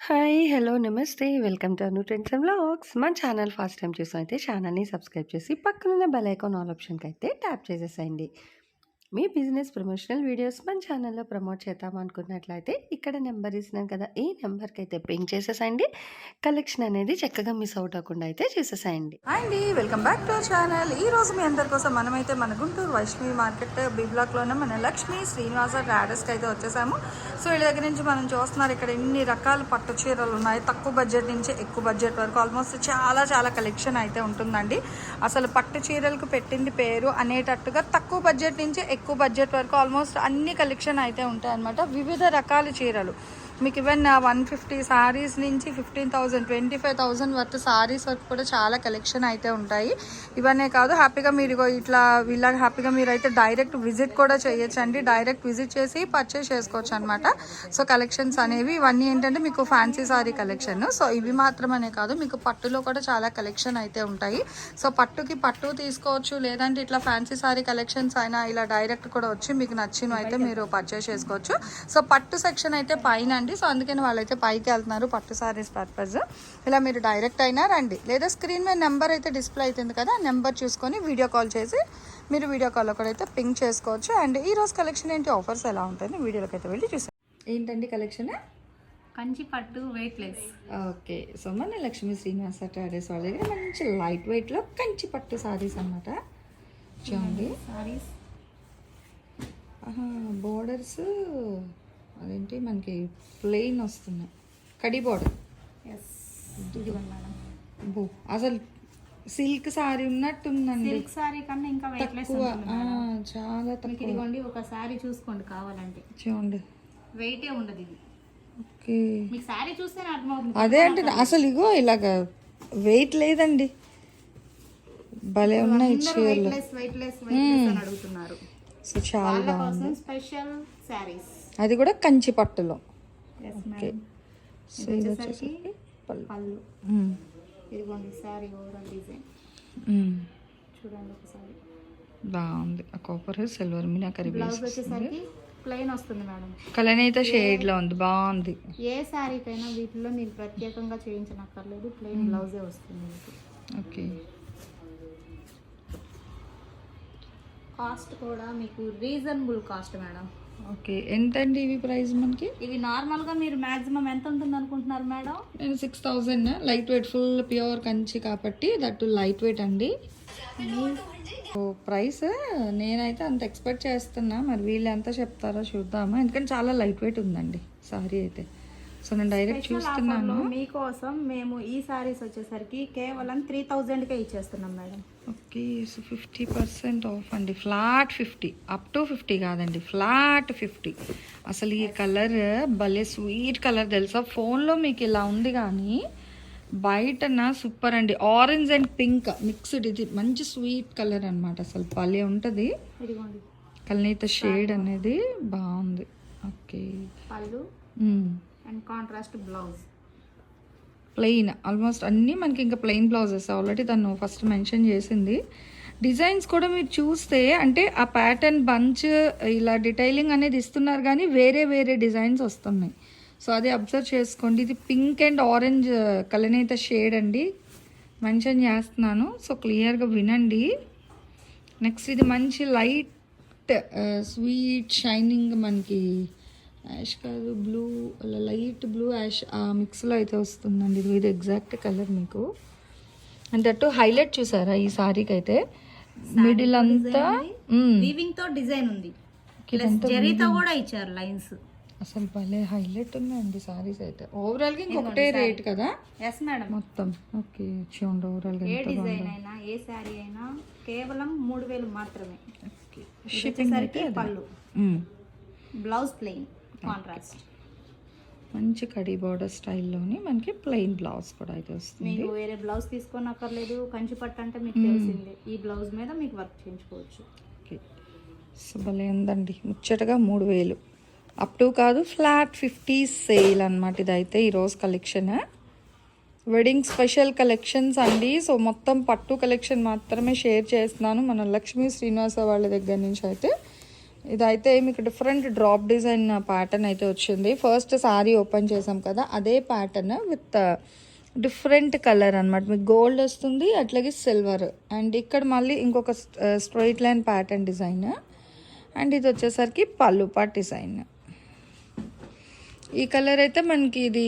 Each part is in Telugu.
హాయ్! హలో! నమస్తే. Welcome to Anu trends and vlogs. మన ఛానల్ ఫస్ట్ టైమ్ చూసినైతే ఛానల్‌ని సబ్స్క్రైబ్ చేసి పక్కనున్న బెల్ ఐకాన్ ఆల్ ఆప్షన్‌కైతే ట్యాప్ చేసేసేయండి. మీ బిజినెస్ ప్రమోషనల్ వీడియోస్ మన ఛానల్‌లో ప్రమోట్ చేద్దాం అనుకున్నట్లయితే ఇక్కడ నెంబర్ ఇస్తున్నాను కదా! ఈ నెంబర్‌కైతే పింగ్ చేసేసేయండి. కలెక్షన్ అనేది చక్కగా మిస్ అవుట్ అవ్వకుండా అయితే చూసేసేయండి. హాయ్ అండి, welcome back to our channel. ఈరోజు మీ అందరి కోసం మనమైతే మన గుంటూరు వైష్ణవి మార్కెట్ బి బ్లాక్లోనే మన లక్ష్మి శ్రీనివాస ట్రేడర్స్కి అయితే వచ్చేసాము. సో వీళ్ళ దగ్గర నుంచి మనం చూస్తున్నారు ఇక్కడ ఎన్ని రకాల పట్టు చీరలు ఉన్నాయి. తక్కువ బడ్జెట్ నుంచి ఎక్కువ బడ్జెట్ వరకు ఆల్మోస్ట్ చాలా కలెక్షన్ అయితే ఉంటుందండి. అసలు పట్టు చీరలకు పెట్టింది పేరు అనేటట్టుగా తక్కువ బడ్జెట్ నుంచి ఎక్కువ బడ్జెట్ వరకు ఆల్మోస్ట్ అన్ని కలెక్షన్ అయితే ఉంటాయి అన్నమాట. వివిధ రకాల చీరలు మీకు ఈవెన్ 150 సారీస్ నుంచి 15,000 25,000 వర్త్ సారీస్ వరకు కూడా చాలా కలెక్షన్ అయితే ఉంటాయి. ఇవన్నీ కాదు, హ్యాపీగా మీరు ఇట్లా వీళ్ళ హ్యాపీగా మీరు అయితే డైరెక్ట్ విజిట్ కూడా చేయొచ్చండి. డైరెక్ట్ విజిట్ చేసి పర్చేస్ చేసుకోవచ్చు అనమాట. సో కలెక్షన్స్ అనేవి ఇవన్నీ ఏంటంటే మీకు ఫ్యాన్సీ సారీ కలెక్షన్. సో ఇవి మాత్రమే కాదు, మీకు పట్టులో కూడా చాలా కలెక్షన్ అయితే ఉంటాయి. సో పట్టుకి పట్టు తీసుకోవచ్చు, లేదంటే ఇట్లా ఫ్యాన్సీ సారీ కలెక్షన్స్ అయినా ఇలా డైరెక్ట్ కూడా వచ్చి మీకు నచ్చినవి అయితే మీరు పర్చేస్ చేసుకోవచ్చు. సో పట్టు సెక్షన్ అయితే పైన, సో అందుకని వాళ్ళైతే పైకి వెళ్తున్నారు పట్టు సారీస్ పర్పస్. ఇలా మీరు డైరెక్ట్ అయినా రండి, లేదా స్క్రీన్ మీద నెంబర్ అయితే డిస్ప్లే అవుతుంది కదా, ఆ నెంబర్ చూసుకొని వీడియో కాల్ చేసి మీరు వీడియో కాల్లో కూడా అయితే పింక్ చేసుకోవచ్చు. అండ్ ఈ రోజు కలెక్షన్ ఏంటి, ఆఫర్స్ ఎలా ఉంటుంది వీడియోలోకి అయితే వెళ్ళి చూసాం. ఏంటండి కలెక్షన్? కంచి పట్టు వెయిట్ లెస్. ఓకే, సో మన లక్ష్మీ శ్రీనివాస ట్రేడర్స్ వాళ్ళ దగ్గర మంచి లైట్ వెయిట్లో కంచి పట్టు సారీస్ అన్నమాట. చూడండి సారీస్ బోర్డర్స్ అదేంటి మనకి ప్లెయిన్ వస్తున్నాయి, కడి బోర్డర్. మేడం అసలు సిల్క్ సారీ ఉన్నట్టుందండి. సిల్క్ సారీ కన్నా ఇంకా వెయిట్ లెస్ చాలా తక్కువ. ఇదిగోండి ఒక సారీ చూసుకోండి కావాలంటే, చూడండి వెయిటే ఉండదు ఇది. ఓకే, మీకు సారీ చూస్తేనే అర్థమవుతుంది. అదే అంటే అసలు ఇగో ఇలాగ వెయిట్ లేదండి, భలే ఉన్నాయి చీరలు. వెయిట్ లెస్ అని అడుగుతున్నారు. సో చాలా బాగుంది. స్పెషల్ సారీస్, అది కూడా కంచి పట్టులో. ఓకే, సో ఇది వచ్చేసరికి వచ్చేసరికి పళ్ళు. ఇదిగోండి సారీ ఓవరాల్ డిజైన్ చూడండి ఒకసారి, బాగుంది. ఆ కాపర్ సిల్వర్ మీనాకరి బ్లౌజ్ వచ్చేసరికి ప్లెయిన్ వస్తుంది మేడం. కలనైతే షేడ్ లో ఉంది, బాగుంది. ఏ శారీకైనా వీటిలో మీరు ప్రత్యేకంగా చేయించనక్కర్లేదు, ప్లెయిన్ బ్లౌజే వస్తుంది మీకు. ఓకే, కాస్ట్ కూడా మీకు రీజనబుల్ కాస్ట్ మేడం. ఓకే, ఎంతండి ఇవి ప్రైస్ మనకి? ఇవి నార్మల్గా మీరు మాక్సిమం ఎంత ఉంటుంది అనుకుంటున్నారు మేడం? నేను 6,000. Light weight, full pure Kanchi కాబట్టి దట్టు లైట్ వెయిట్ అండి. ప్రైస్ నేనైతే అంత ఎక్స్పెక్ట్ చేస్తున్నా, మరి వీళ్ళు ఎంత చెప్తారో చూద్దాము, ఎందుకంటే చాలా లైట్ వెయిట్ ఉందండి సారీ అయితే. సో నేను డైరెక్ట్ చూస్తున్నాను. మీకోసం మేము ఈ సారీస్ వచ్చేసరికి కేవలం 3,000కే ఇచ్చేస్తున్నాం మేడం. ఓకే, సో 50% ఆఫ్ అండి. ఫ్లాట్ 50, అప్ టు 50 కాదండి, ఫ్లాట్ 50. అసలు ఈ కలర్ భలే స్వీట్ కలర్ తెలుసా, ఫోన్లో మీకు ఇలా ఉంది కానీ బయటన సూపర్ అండి. ఆరెంజ్ అండ్ పింక్ మిక్స్డ్, ఇది మంచి స్వీట్ కలర్ అనమాట. అసలు భలే ఉంటుంది కలనీత షేడ్ అనేది, బాగుంది. ఓకే, పళ్ళు and contrast blouse plain, almost అన్నీ మనకి ఇంకా ప్లెయిన్ బ్లౌజెస్. ఆల్రెడీ తను ఫస్ట్ మెన్షన్ చేసింది. డిజైన్స్ కూడా మీరు చూస్తే అంటే ఆ ప్యాటర్న్ బంచ్ ఇలా డీటెయిలింగ్ అనేది ఇస్తున్నారు కానీ వేరే డిజైన్స్ వస్తున్నాయి. సో అది అబ్జర్వ్ చేసుకోండి. ఇది పింక్ అండ్ ఆరెంజ్ కలనేత షేడ్ అండి, మెన్షన్ చేస్తున్నాను, సో క్లియర్గా వినండి. నెక్స్ట్ ఇది మంచి లైట్ స్వీట్ షైనింగ్, మనకి యాష్ కాదు బ్లూ, అలా లైట్ బ్లూ యాష్ ఆ మిక్స్లో అయితే వస్తుందండి. ఇది ఎగ్జాక్ట్ కలర్ మీకు. అంటే అటు హైలైట్ చూసారా ఈ సారీకి అయితే, మిడిల్ అంతా వీవింగ్ తో డిజైన్ ఉంది, జరీతో కూడా ఇచ్చారు లైన్స్. అసలు భలే హైలైట్ ఉందండి సారీస్ అయితే. ఓవరాల్ గా ఇంకొకటే రేట్ కదా? ఎస్ మేడం, మొత్తం. ఓకే, చూడండి ఓవరాల్ గా ఏ డిజైన్ అయినా ఏ సారీ అయినా కేవలం 3,000 మాత్రమే. షిప్పింగ్ అయితే పళ్ళు, బ్లౌజ్ ప్లెయిన్ కాంట్రాస్ట్, మంచి కడి బోర్డర్ స్టైల్లోని మనకి ప్లెయిన్ బ్లౌజ్ కూడా అయితే వస్తుంది. మీకు వేరే బ్లౌజ్ తీసుకోనక్కర్లేదు. కంచి పట్టు అంటే మీకు తెలిసిందే, ఈ బ్లౌజ్ మీద మీకు వర్క్ చేయించుకోవచ్చు. ఓకే, సో భలే ఉందండి, ముచ్చటగా 3,000 అప్ టు కాదు, ఫ్లాట్ 50 సేల్ అనమాట. ఇదైతే ఈరోజు కలెక్షన్ వెడ్డింగ్ స్పెషల్ కలెక్షన్స్ అండి. సో మొత్తం పట్టు కలెక్షన్ మాత్రమే షేర్ చేస్తున్నాను మన లక్ష్మీ శ్రీనివాస వాళ్ళ దగ్గర నుంచి అయితే. ఇదైతే మీకు డిఫరెంట్ డ్రాప్ డిజైన్ ప్యాటర్న్ అయితే వచ్చింది. ఫస్ట్ సారీ ఓపెన్ చేసాం కదా, అదే ప్యాటర్న్ విత్ డిఫరెంట్ కలర్ అనమాట. మీకు గోల్డ్ వస్తుంది, అట్లాగే సిల్వర్. అండ్ ఇక్కడ మళ్ళీ ఇంకొక straight line pattern design. And ఇది వచ్చేసరికి పళ్ళు పాట్ డిజైన్. ఈ కలర్ అయితే మనకి ఇది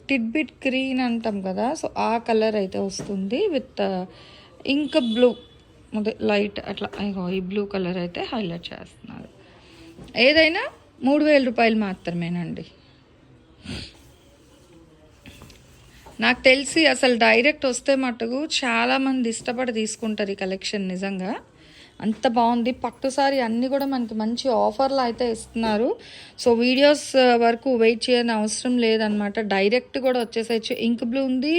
టిడ్బిట్ గ్రీన్ అంటాం కదా, సో ఆ కలర్ అయితే వస్తుంది విత్ ఇంక్ బ్లూ, అదే లైట్ అట్లా. ఈ బ్లూ కలర్ అయితే హైలైట్ చేస్తున్నారు. ఏదైనా 3000 రూపాయలు మాత్రమేనండి. నాకు తెలిసి అసలు డైరెక్ట్ వస్తే మటుకు చాలామంది ఇష్టపడి తీసుకుంటారు ఈ కలెక్షన్. నిజంగా అంత బాగుంది. పట్టు సారీ అన్నీ కూడా మనకి మంచి ఆఫర్లు అయితే ఇస్తున్నారు. సో వీడియోస్ వరకు వెయిట్ చేయని అవసరం లేదనమాట. డైరెక్ట్ కూడా వచ్చేసేయచ్చు. ఇంక్ బ్లూ ఉంది,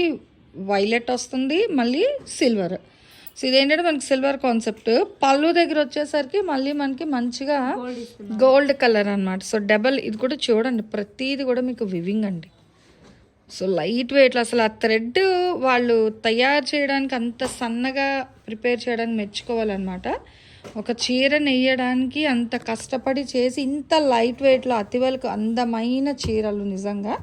వైలెట్ వస్తుంది, మళ్ళీ సిల్వర్. సో ఇదేంటంటే మనకి సిల్వర్ కాన్సెప్ట్. పళ్ళు దగ్గర వచ్చేసరికి మళ్ళీ మనకి మంచిగా గోల్డ్ కలర్ అనమాట. సో డబల్ ఇది కూడా చూడండి, ప్రతిది కూడా మీకు వివింగ్ అండి. సో లైట్ వెయిట్లో అసలు ఆ థ్రెడ్ వాళ్ళు తయారు చేయడానికి అంత సన్నగా ప్రిపేర్ చేయడానికి మెచ్చుకోవాలన్నమాట. ఒక చీర నెయ్యడానికి అంత కష్టపడి చేసి ఇంత లైట్ వెయిట్లో అతివలకు అందమైన చీరలు నిజంగా.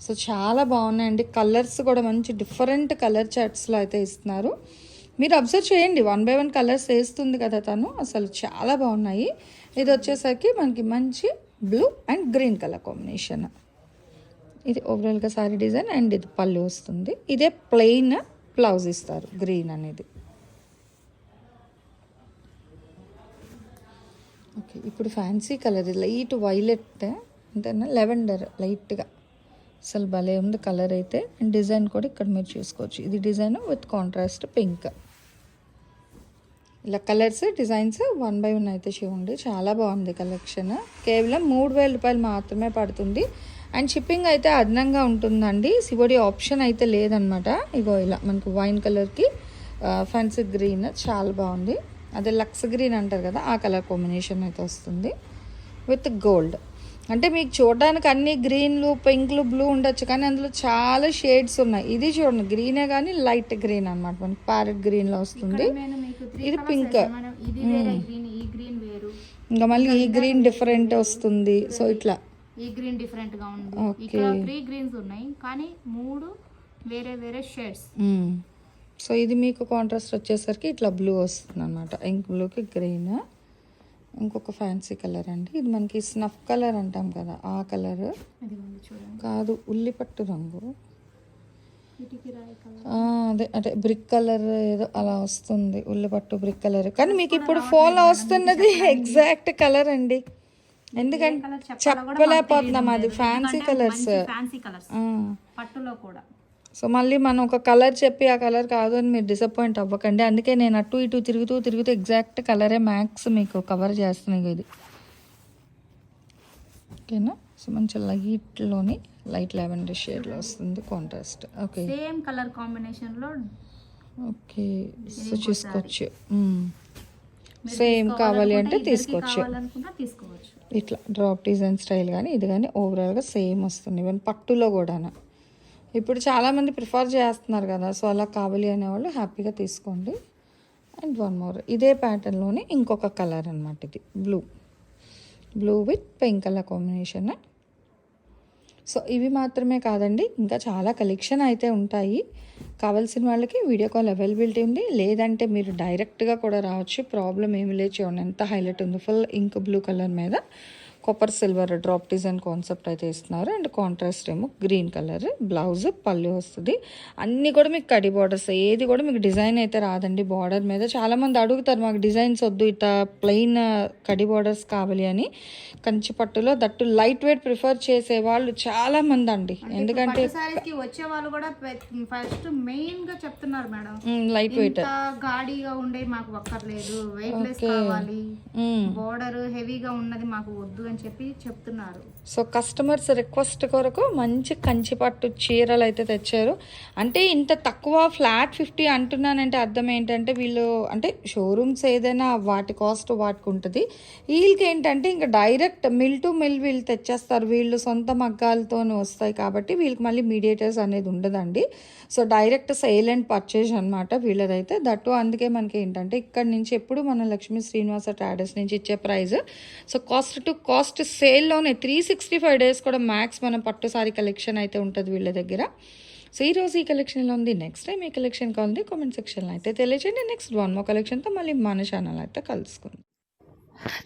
సో చాలా బాగున్నాయండి. కలర్స్ కూడా మంచి డిఫరెంట్ కలర్ చార్ట్స్లో అయితే ఇస్తున్నారు. మీరు అబ్జర్వ్ చేయండి, 1 by 1 కలర్స్ వేస్తుంది కదా తను. అసలు చాలా బాగున్నాయి. ఇది వచ్చేసరికి మనకి మంచి blue and green colour combination. ఇది ఓవరాల్గా సారీ డిజైన్. అండ్ ఇది పళ్ళు వస్తుంది. ఇదే ప్లెయిన్ బ్లౌజ్ ఇస్తారు గ్రీన్ అనేది. ఓకే, ఇప్పుడు ఫ్యాన్సీ కలర్ లైట్ వైలెట్ అంతేనా, లెవెండర్ లైట్గా. అసలు భలే ఉంది కలర్ అయితే. అండ్ డిజైన్ కూడా ఇక్కడ మీరు చూసుకోవచ్చు. ఇది డిజైన్ విత్ కాంట్రాస్ట్ పింక్. ఇలా కలర్స్ డిజైన్స్ 1 by 1 అయితే చూడండి. చాలా బాగుంది కలెక్షన్. కేవలం 3000 రూపాయలు మాత్రమే పడుతుంది. అండ్ షిప్పింగ్ అయితే అదనంగా ఉంటుందండి. సివోడి ఆప్షన్ అయితే లేదనమాట. ఇగో ఇలా మనకు వైన్ కలర్కి ఫ్యాన్సీ గ్రీన్ చాలా బాగుంది. అదే లక్స్ గ్రీన్ అంటారు కదా, ఆ కలర్ కాంబినేషన్ అయితే వస్తుంది విత్ గోల్డ్. అంటే మీకు చూడడానికి అన్ని గ్రీన్లు, పింక్లు, బ్లూ ఉండొచ్చు, కానీ అందులో చాలా షేడ్స్ ఉన్నాయి. ఇది చూడండి గ్రీనే కానీ లైట్ గ్రీన్ అనమాట. మనకి ప్యారెట్ గ్రీన్లో వస్తుంది. ఇది పింక్, ఇంకా మళ్ళీ ఈ గ్రీన్ డిఫరెంట్ వస్తుంది. సో ఇట్లా ఈ గ్రీన్ డిఫరెంట్ గా ఉంది. ఇక్కడ 3 గ్రీన్స్ ఉన్నాయి, కానీ 3 వేరే వేరే షేడ్స్. సో ఇది మీకు కాంట్రాస్ట్ వచ్చేసరికి ఇట్లా బ్లూ వస్తుంది అనమాట. ఇంక్ బ్లూకి గ్రీన్. ఇంకొక ఫ్యాన్సీ కలర్ అండి. ఇది మనకి స్నఫ్ కలర్ అంటాం కదా, ఆ కలర్ కాదు, ఉల్లిపట్టు రంగు. అదే అంటే బ్రిక్ కలర్ ఏదో అలా వస్తుంది, ఉల్లిపట్టు బ్రిక్ కలర్. కానీ మీకు ఇప్పుడు ఫోన్లో వస్తున్నది ఎగ్జాక్ట్ కలర్ అండి. ఎందుకంటే చెప్పలేకపోతున్నాం, అది ఫ్యాన్సీ కలర్స్. పట్టులో కూడా. సో మళ్ళీ మనం ఒక కలర్ చెప్పి ఆ కలర్ కాదు అని మీరు డిసప్పాయింట్ అవ్వకండి. అందుకే నేను అటు ఇటు తిరుగుతూ ఎగ్జాక్ట్ కలరే మ్యాక్స్ మీకు కవర్ చేస్తున్నాయి. ఇది ఓకేనా. సో మంచి లైట్లోని లైట్ లెవెండర్ షేడ్లో వస్తుంది కాంట్రాస్ట్. ఓకే, సేమ్ కలర్ కాంబినేషన్లో. ఓకే, సో చూసుకోవచ్చు. సేమ్ కావాలి అంటే తీసుకోవచ్చు. ఇట్లా డ్రాప్ డిజైన్ స్టైల్ కానీ ఇది కానీ ఓవరాల్గా సేమ్ వస్తుంది. ఈవెన్ పట్టులో కూడా ఇప్పుడు చాలామంది ప్రిఫర్ చేస్తున్నారు కదా, సో అలా కావాలి అనేవాళ్ళు హ్యాపీగా తీసుకోండి. అండ్ 1 more ఇదే ప్యాటర్న్లోనే ఇంకొక కలర్ అనమాట. ఇది blue with pink colour combination. So ఇవి మాత్రమే కాదండి, ఇంకా చాలా కలెక్షన్ అయితే ఉంటాయి. కావాల్సిన వాళ్ళకి వీడియో కాల్ అవైలబిలిటీ ఉంది, లేదంటే మీరు డైరెక్ట్గా కూడా రావచ్చు. ప్రాబ్లం ఏమి లేదు. చూడండి ఎంత హైలైట్ ఉంది. ఫుల్ ఇంక్ బ్లూ కలర్ మీద copper silver drop design concept అయితే ఇస్తున్నారు. అండ్ కాంట్రాస్ట్ ఏమో గ్రీన్ కలర్. బ్లౌజ్ పళ్ళు వస్తుంది. అన్నీ కూడా మీకు కడి బార్డర్స్. ఏది కూడా మీకు డిజైన్ అయితే రాదండి బార్డర్ మీద. చాలామంది అడుగుతారు మాకు డిజైన్స్ వద్దు, ఇట్లా ప్లెయిన్ కడి బార్డర్స్ కావాలి అని. కంచి పట్టులో దట్టు లైట్ వెయిట్ ప్రిఫర్ చేసే వాళ్ళు చాలా మంది అండి. ఎందుకంటే వచ్చే వాళ్ళు కూడా ఫస్ట్ మెయిన్ గా చెప్తున్నారు మేడం, లైట్ వెయిట్ గాడిగా ఉండే మాకు ఒక్కర్లేదు, వెయిట్ లెస్ కావాలి, బోర్డర్ హెవీగా ఉన్నది మాకు వద్దు అని చెప్పి చెప్తున్నారు. సో కస్టమర్స్ రిక్వెస్ట్ కొరకు మంచి కంచిపట్టు చీరలు అయితే తెచ్చారు. అంటే ఇంత తక్కువ ఫ్లాట్ 50 అంటున్నానంటే అర్థం ఏంటంటే వీళ్ళు అంటే షోరూమ్స్ ఏదైనా వాటి కాస్ట్ వాటికి ఉంటుంది. వీళ్ళకి ఏంటంటే ఇంకా డైరెక్ట్ మిల్ టు మిల్ వీళ్ళు తెచ్చేస్తారు. వీళ్ళు సొంత మగ్గాలతో వస్తాయి కాబట్టి వీళ్ళకి మళ్ళీ మీడియేటర్స్ అనేది ఉండదండి. So direct sale and purchase అనమాట వీళ్ళదైతే. దట్టు అందుకే మనకి ఏంటంటే ఇక్కడ నుంచి ఎప్పుడు మన లక్ష్మీ శ్రీనివాస ట్రేడర్స్ నుంచి ఇచ్చే price so cost to cost సేల్లోనే 365 డేస్ కూడా మ్యాక్స్ మన పట్టు సారీ కలెక్షన్ అయితే ఉంటుంది వీళ్ళ దగ్గర. సో ఈరోజు ఈ కలెక్షన్లో ఉంది. నెక్స్ట్ టైం ఈ కలెక్షన్ కావాలి కామెంట్ సెక్షన్లో అయితే తెలియజేయండి. నెక్స్ట్ వన్ మో కలెక్షన్తో మళ్ళీ మన ఛానల్ అయితే కలుసుకుందాం.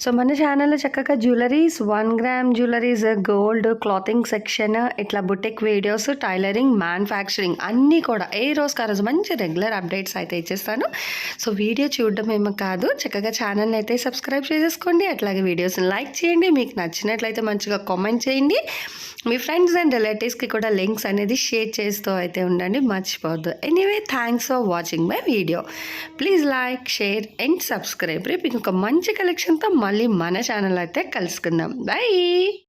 సో మన ఛానల్లో చక్కగా jewelleries, 1 gram jewelleries, gold, clothing section, ఇట్లా బుటిక్ వీడియోస్, టైలరింగ్, మ్యానుఫ్యాక్చరింగ్ అన్నీ కూడా ఏ రోజుకి ఆ రోజు మంచి రెగ్యులర్ అప్డేట్స్ అయితే ఇచ్చేస్తాను. సో వీడియో చూడడం ఏమో కాదు, చక్కగా ఛానల్ని అయితే సబ్స్క్రైబ్ చేసేసుకోండి. అట్లాగే వీడియోస్ని లైక్ చేయండి. మీకు నచ్చినట్లయితే మంచిగా కామెంట్ చేయండి. మీ ఫ్రెండ్స్ అండ్ రిలేటివ్స్కి కూడా లింక్స్ అనేది షేర్ చేస్తూ అయితే ఉండండి, మర్చిపోవద్దు. Anyway thanks for watching my video. Please like, share and subscribe. రేపు ఇంకొక మంచి కలెక్షన్తో మళ్ళీ మన ఛానల్ అయితే కలుసుకుందాం. బై.